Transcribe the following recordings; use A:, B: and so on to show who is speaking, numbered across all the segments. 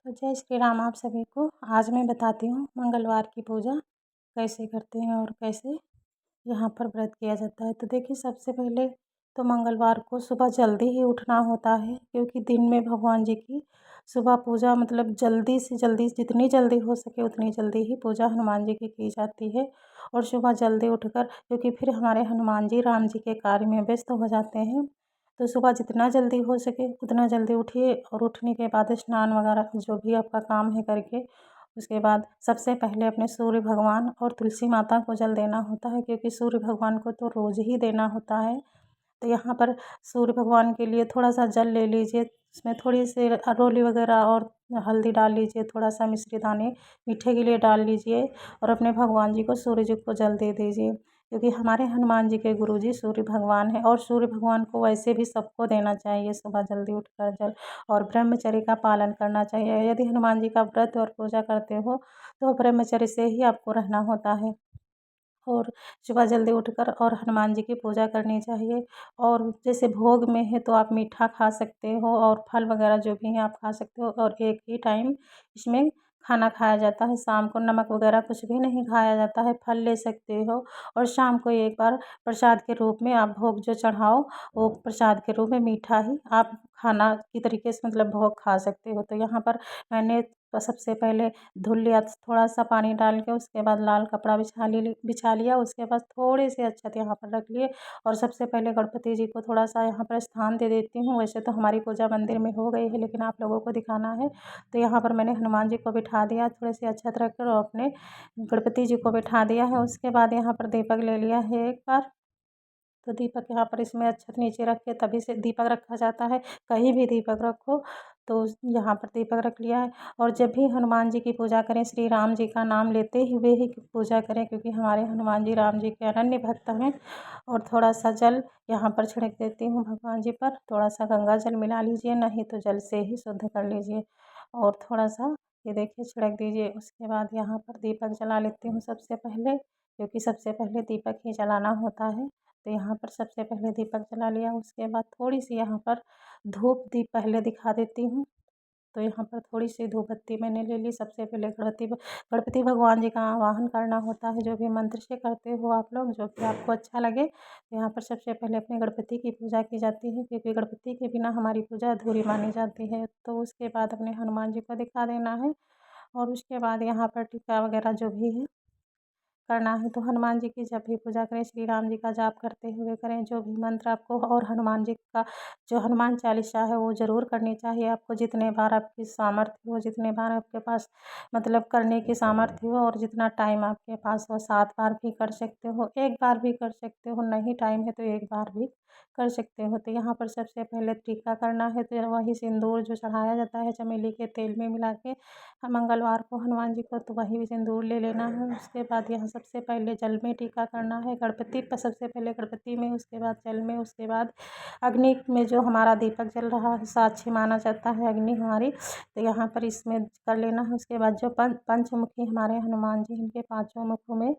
A: तो जय श्री राम आप सभी को। आज मैं बताती हूँ मंगलवार की पूजा कैसे करते हैं और कैसे यहाँ पर व्रत किया जाता है। तो देखिए, सबसे पहले तो मंगलवार को सुबह जल्दी ही उठना होता है, क्योंकि दिन में भगवान जी की सुबह पूजा मतलब जल्दी से जल्दी, जितनी जल्दी हो सके उतनी जल्दी ही पूजा हनुमान जी की जाती है। और सुबह जल्दी उठकर, क्योंकि फिर हमारे हनुमान जी राम जी के कार्य में व्यस्त हो जाते हैं, तो सुबह जितना जल्दी हो सके उतना जल्दी उठिए। और उठने के बाद स्नान वगैरह जो भी आपका काम है करके, उसके बाद सबसे पहले अपने सूर्य भगवान और तुलसी माता को जल देना होता है, क्योंकि सूर्य भगवान को तो रोज़ ही देना होता है। तो यहाँ पर सूर्य भगवान के लिए थोड़ा सा जल ले लीजिए, उसमें थोड़ी सी अरोली वगैरह और हल्दी डाल लीजिए, थोड़ा सा मिश्री दाने मीठे के लिए डाल लीजिए और अपने भगवान जी को, सूर्य जी को जल दे दीजिए, क्योंकि हमारे हनुमान जी के गुरु जी सूर्य भगवान हैं। और सूर्य भगवान को वैसे भी सबको देना चाहिए सुबह जल्दी उठकर जल, और ब्रह्मचर्य का पालन करना चाहिए। यदि हनुमान जी का व्रत और पूजा करते हो तो ब्रह्मचर्य से ही आपको रहना होता है। और सुबह जल्दी उठकर और हनुमान जी की पूजा करनी चाहिए। और जैसे भोग में है तो आप मीठा खा सकते हो और फल वगैरह जो भी हैं आप खा सकते हो। और एक ही टाइम इसमें खाना खाया जाता है, शाम को नमक वगैरह कुछ भी नहीं खाया जाता है, फल ले सकते हो। और शाम को एक बार प्रसाद के रूप में आप भोग जो चढ़ाओ, वो प्रसाद के रूप में मीठा ही आप खाना की तरीके से मतलब भोग खा सकते हो। तो यहाँ पर मैंने सबसे पहले धुल लिया, थोड़ा-सा पानी डाल के, उसके बाद लाल कपड़ा बिछा लिया, उसके बाद थोड़े से अक्षत यहाँ पर रख लिए। और सबसे पहले गणपति जी को थोड़ा-सा यहाँ पर स्थान दे देती हूँ। वैसे तो हमारी पूजा मंदिर में हो गई है, लेकिन आप लोगों को दिखाना है, तो यहाँ पर मैंने हनुमान जी को बिठा दिया, थोड़े से अक्षत रख कर, और अपने गणपति जी को बिठा दिया है। उसके बाद यहाँ पर दीपक ले लिया है एक बार, तो दीपक यहाँ पर इसमें अक्षत नीचे रख के तभी से दीपक रखा जाता है, कहीं भी दीपक रखो। तो यहाँ पर दीपक रख लिया है। और जब भी हनुमान जी की पूजा करें, श्री राम जी का नाम लेते हुए ही पूजा करें, क्योंकि हमारे हनुमान जी राम जी के अनन्य भक्त हैं। और थोड़ा सा जल यहाँ पर छिड़क देती हूँ भगवान जी पर, थोड़ा सा गंगा जल मिला लीजिए, नहीं तो जल से ही शुद्ध कर लीजिए। और थोड़ा सा ये देखिए छिड़क दीजिए। उसके बाद यहाँ पर दीपक जला लेती हूँ सबसे पहले, क्योंकि सबसे पहले दीपक ही जलाना होता है। तो यहाँ पर सबसे पहले दीपक जला लिया, उसके बाद थोड़ी-सी यहाँ पर धूप दीप पहले दिखा देती हूँ। तो यहाँ पर थोड़ी-सी धूप बत्ती मैंने ले ली। सबसे पहले गणपति भगवान जी का आवाहन करना होता है, जो भी मंत्र से करते हो आप लोग, जो भी आपको अच्छा लगे। तो यहाँ पर सबसे पहले अपने गणपति की पूजा की जाती है, क्योंकि गणपति के बिना हमारी पूजा अधूरी मानी जाती है। तो उसके बाद अपने हनुमान जी को दिखा देना है। और उसके बाद यहाँ पर टीका वगैरह जो भी है करना है, तो हनुमान जी की जब भी पूजा करें, श्री राम जी का जाप करते हुए करें, जो भी मंत्र आपको, और हनुमान जी का जो हनुमान चालीसा है वो ज़रूर करनी चाहिए आपको। जितने बार आपकी सामर्थ्य हो, जितने बार आपके पास मतलब करने की सामर्थ्य हो, और जितना टाइम आपके पास हो, 7 बार भी कर सकते हो, 1 बार भी कर सकते हो, नहीं टाइम है तो 1 बार भी कर सकते हो। तो यहाँ पर सबसे पहले टीका करना है, तो वही सिंदूर जो चढ़ाया जाता है चमेली के तेल में मिला के मंगलवार को हनुमान जी को, तो वही सिंदूर ले लेना है। उसके बाद यहाँ सबसे पहले जल में टीका करना है गणपति पर, सबसे पहले गणपति में, उसके बाद जल में, उसके बाद अग्नि में जो हमारा दीपक जल रहा है, साक्षी माना जाता है अग्नि हमारी, तो यहाँ पर इसमें कर लेना है। उसके बाद जो पंचमुखी हमारे हनुमान जी, इनके पाँचों मुखों में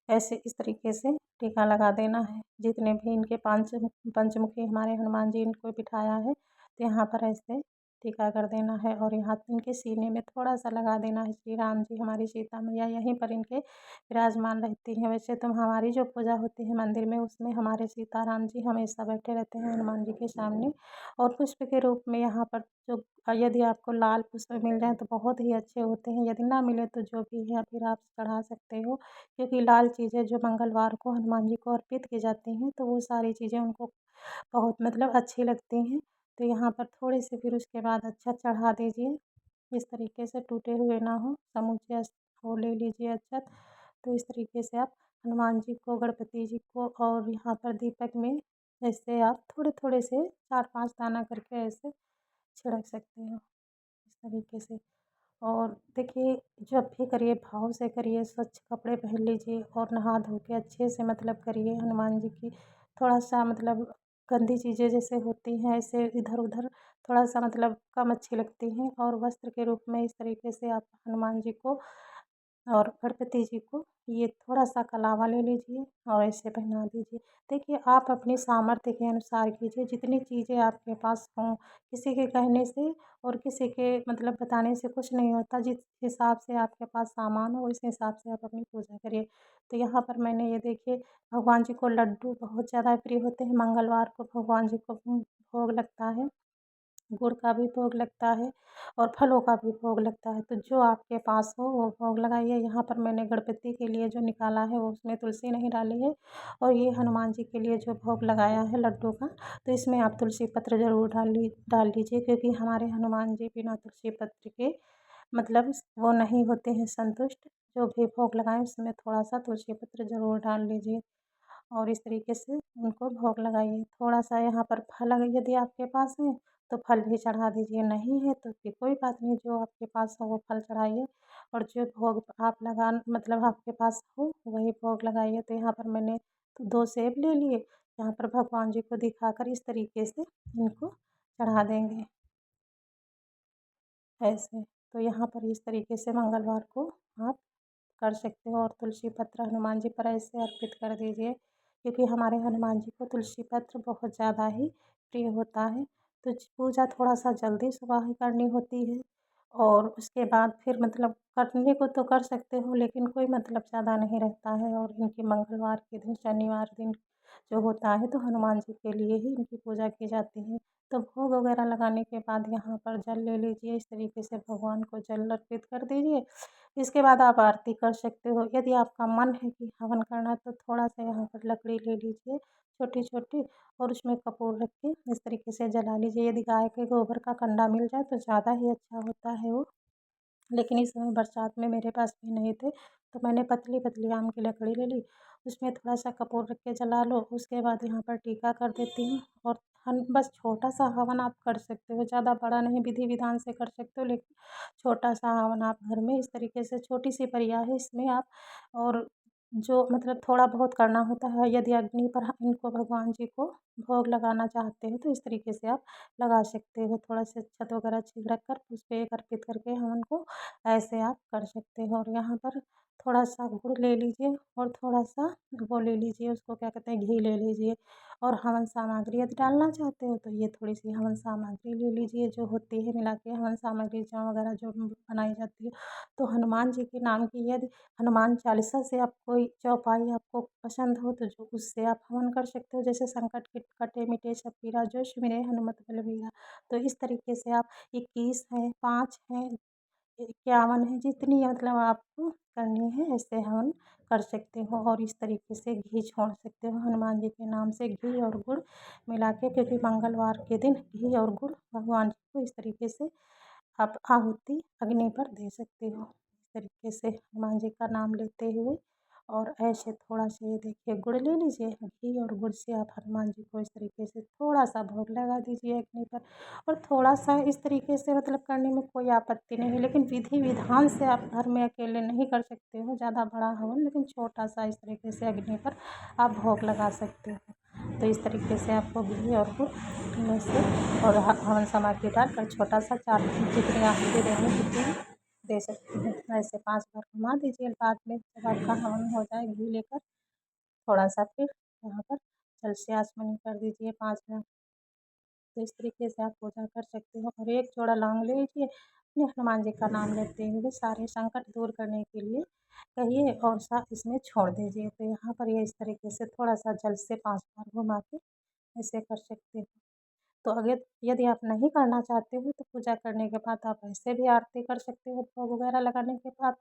A: ऐसे इस तरीके से टीका लगा देना है। जितने भी इनके पंचमुखी हमारे हनुमान जी, इनको बिठाया है, तो यहाँ पर ऐसे टीका कर देना है। और यहाँ इनके सीने में थोड़ा सा लगा देना है। श्री राम जी, हमारी सीता मैया यहीं पर इनके विराजमान रहती हैं। वैसे तो हमारी जो पूजा होती है मंदिर में, उसमें हमारे सीताराम जी हमेशा बैठे रहते हैं हनुमान जी के सामने। और पुष्प के रूप में यहाँ पर जो, यदि आपको लाल पुष्प मिल जाए तो बहुत ही अच्छे होते हैं, यदि ना मिले तो जो भी है फिर आप चढ़ा सकते हो, क्योंकि लाल चीज़ें जो मंगलवार को हनुमान जी को अर्पित की जाती हैं, तो वो सारी चीज़ें उनको बहुत मतलब अच्छी लगती हैं। तो यहाँ पर थोड़े से फिर उसके बाद अक्षत चढ़ा दीजिए, इस तरीके से टूटे हुए ना हो, समूचे वो ले लीजिए अक्षत। तो इस तरीके से आप हनुमान जी को, गणपति जी को, और यहाँ पर दीपक में ऐसे आप थोड़े-थोड़े से 4-5 दाना करके ऐसे छिड़क सकते हो, इस तरीके से। और देखिए, जब भी करिए भाव से करिए, स्वच्छ कपड़े पहन लीजिए और नहा धो के अच्छे से मतलब करिए हनुमान जी की। थोड़ा-सा मतलब गंदी चीज़ें जैसे होती हैं ऐसे इधर-उधर थोड़ा-सा मतलब कम अच्छी लगती हैं, और वस्त्र के रूप में इस तरीके से आप हनुमान जी को और गणपति जी को ये थोड़ा-सा कलावा ले लीजिए और ऐसे पहना दीजिए। देखिए, आप अपनी सामर्थ्य के अनुसार कीजिए, जितनी चीज़ें आपके पास हों, किसी के कहने से और किसी के मतलब बताने से कुछ नहीं होता। जिस हिसाब से आपके पास सामान हो, उस हिसाब से आप अपनी पूजा करिए। तो यहाँ पर मैंने ये देखिए, भगवान जी को लड्डू बहुत ज़्यादा प्रिय होते हैं, मंगलवार को भगवान जी को भोग लगता है। गुड़ का भी भोग लगता है और फलों का भी भोग लगता है, तो जो आपके पास हो वो भोग लगाइए। यहाँ पर मैंने गणपति के लिए जो निकाला है वो उसमें तुलसी नहीं डाली है, और ये हनुमान जी के लिए जो भोग लगाया है लड्डू का, तो इसमें आप तुलसी पत्र ज़रूर डाल लीजिए, क्योंकि हमारे हनुमान जी बिना तुलसी पत्र के मतलब वो नहीं होते हैं संतुष्ट। जो भी भोग लगाएँ उसमें थोड़ा-सा तुलसी पत्र ज़रूर डाल लीजिए। और इस तरीके से उनको भोग लगाइए। थोड़ा-सा यहाँ पर फल अगर यदि आपके पास है, तो फल भी चढ़ा दीजिए, नहीं है तो फिर कोई बात नहीं, जो आपके पास हो वो फल चढ़ाइए और जो भोग आप मतलब आपके पास हो वही भोग लगाइए। तो यहाँ पर मैंने 2 सेब ले लिए, यहाँ पर भगवान जी को दिखाकर इस तरीके से इनको चढ़ा देंगे, ऐसे। तो यहाँ पर इस तरीके से मंगलवार को आप कर सकते हो, और तुलसी पत्र हनुमान जी पर ऐसे अर्पित कर दीजिए, क्योंकि हमारे हनुमान जी को तुलसी पत्र बहुत ज़्यादा ही प्रिय होता है। तो पूजा थोड़ा-सा जल्दी सुबह ही करनी होती है, और उसके बाद फिर मतलब करने को तो कर सकते हो, लेकिन कोई मतलब ज़्यादा नहीं रहता है, और इनकी मंगलवार के दिन, शनिवार दिन जो होता है तो हनुमान जी के लिए ही इनकी पूजा की जाती है। तो भोग वगैरह लगाने के बाद यहाँ पर जल ले लीजिए, इस तरीके से भगवान को जल अर्पित कर दीजिए। इसके बाद आप आरती कर सकते हो। यदि आपका मन है कि हवन करना है तो थोड़ा-सा यहाँ पर लकड़ी ले लीजिए छोटी-छोटी, और उसमें कपूर रख के इस तरीके से जला लीजिए। यदि गाय के गोबर का कंडा मिल जाए तो ज़्यादा ही अच्छा होता है वो। लेकिन इस समय बरसात में मेरे पास भी नहीं थे, तो मैंने पतली-पतली आम की लकड़ी ले ली, उसमें थोड़ा-सा कपूर रख के जला लो। उसके बाद यहाँ पर टीका कर देती हूँ, और बस छोटा-सा हवन आप कर सकते हो, ज़्यादा बड़ा नहीं, विधि-विधान से कर सकते हो, लेकिन छोटा-सा हवन आप घर में इस तरीके से, छोटी-सी परिया है इसमें आप, और जो मतलब थोड़ा बहुत करना होता है। यदि अग्नि पर इनको भगवान जी को भोग लगाना चाहते हो तो इस तरीके से आप लगा सकते हो। थोड़ा सा छत वगैरह छील रख कर उस पे एक अर्पित करके हवन को ऐसे आप कर सकते हो। और यहाँ पर थोड़ा-सा गुड़ ले लीजिए, और थोड़ा-सा वो ले लीजिए, उसको क्या कहते हैं, घी ले लीजिए, और हवन सामग्री यदि डालना चाहते हो तो ये थोड़ी-सी हवन सामग्री ले लीजिए, जो होती है मिला के हवन सामग्री जौ वगैरह जो बनाई जाती है। तो हनुमान जी के नाम की यदि हनुमान चालीसा से आप कोई चौपाई आपको पसंद हो तो जो उससे आप हवन कर सकते हो, जैसे संकट के कटे मिटे सब पीरा, जो सुमिरे हनुमत बलबीरा। तो इस तरीके से आप 21 हैं, 5 हैं, 51 है, जितनी मतलब आपको करनी है ऐसे हवन कर सकते हो। और इस तरीके से घी छोड़ सकते हो हनुमान जी के नाम से, घी और गुड़ मिला के, क्योंकि मंगलवार के दिन घी और गुड़ भगवान जी को इस तरीके से आप आहुति अग्नि पर दे सकते हो। इस तरीके से हनुमान जी का नाम लेते हुए, और ऐसे थोड़ा-सा ये देखिए गुड़ ले लीजिए, घी और गुड़ से आप हनुमान जी को इस तरीके से थोड़ा-सा भोग लगा दीजिए अग्नि पर। और थोड़ा-सा इस तरीके से मतलब करने में कोई आपत्ति नहीं है, लेकिन विधि-विधान से आप घर में अकेले नहीं कर सकते हो ज़्यादा बड़ा हवन, लेकिन छोटा-सा इस तरीके से अग्नि पर आप भोग लगा सकते हो। तो इस तरीके से आपको घी और गुड़ में से और हवन सामग्री डालकर छोटा-सा 4 जितनी आहुति देनी है उतनी दे सकते हैं। ऐसे 5 बार घुमा दीजिए, बाद में जब आपका हवन हो जाए घी लेकर थोड़ा-सा फिर यहाँ पर जल से आचमनी कर दीजिए 5 बार। तो इस तरीके से आप पूजा कर सकते हो, और एक जोड़ा लौंग ले लीजिए, अपने हनुमान जी का नाम लेते हुए सारे संकट दूर करने के लिए कहिए, और साथ इसमें छोड़ दीजिए। तो यहाँ पर ये इस तरीके से थोड़ा-सा जल से 5 बार घुमा के ऐसे कर सकते हो। तो अगर यदि आप नहीं करना चाहते हो तो पूजा करने के बाद आप ऐसे भी आरती कर सकते हो भोग वगैरह लगाने के बाद।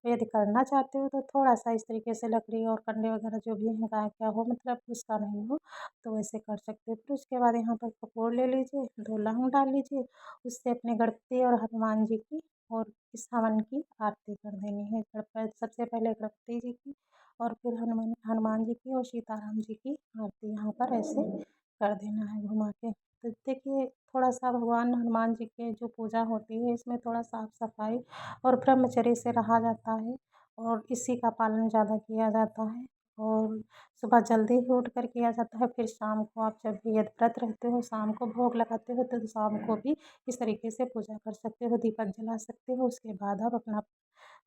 A: और यदि करना चाहते हो तो थोड़ा-सा इस तरीके से लकड़ी और कंडे वगैरह जो भी हैं गाय का हो, मतलब उसका नहीं हो, तो वैसे कर सकते हो। फिर उसके बाद यहाँ पर कपूर ले लीजिए, 2 लौंग डाल लीजिए, उससे अपने गणपति और हनुमान जी की और इस हवन की आरती कर देनी है। सबसे पहले गणपति जी की, और फिर हनुमान हनुमान जी की और सीताराम जी की आरती यहाँ पर ऐसे कर देना है घुमा के। तो देखिए, थोड़ा-सा भगवान हनुमान जी के जो पूजा होती है इसमें थोड़ा साफ-सफाई और ब्रह्मचर्य से रहा जाता है, और इसी का पालन ज़्यादा किया जाता है। और सुबह जल्दी ही उठकर किया जाता है, फिर शाम को आप जब भी यदि व्रत रहते हो, शाम को भोग लगाते हो तो शाम को भी इस तरीके से पूजा कर सकते हो, दीपक जला सकते हो। उसके बाद आप अपना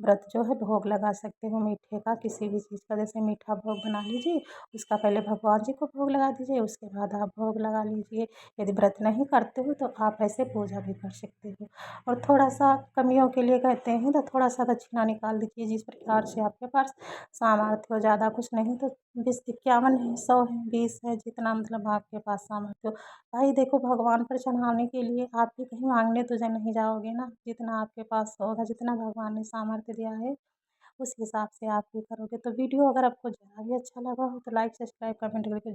A: व्रत जो है भोग लगा सकते हो मीठे का, किसी भी चीज़ का। जैसे मीठा भोग बना लीजिए, उसका पहले भगवान जी को भोग लगा दीजिए, उसके बाद आप भोग लगा लीजिए। यदि व्रत नहीं करते हो तो आप ऐसे पूजा भी कर सकते हो। और थोड़ा-सा कमियों के लिए कहते हैं तो थोड़ा-सा दक्षिणा निकाल दीजिए, जिस प्रकार से आपके पास सामर्थ्य हो। ज़्यादा कुछ नहीं तो 20 51 है, 100 है, 20 है, जितना मतलब आपके पास सामर्थ्य हो। भाई देखो, भगवान पर चढ़ाने के लिए आप भी कहीं माँगने तो नहीं जाओगे ना। जितना आपके पास होगा, जितना भगवान ने सामर्थ्य दिया है, उस हिसाब से आप भी करोगे। तो वीडियो अगर आपको ज़रा भी अच्छा लगा हो तो लाइक, सब्सक्राइब, कमेंट करके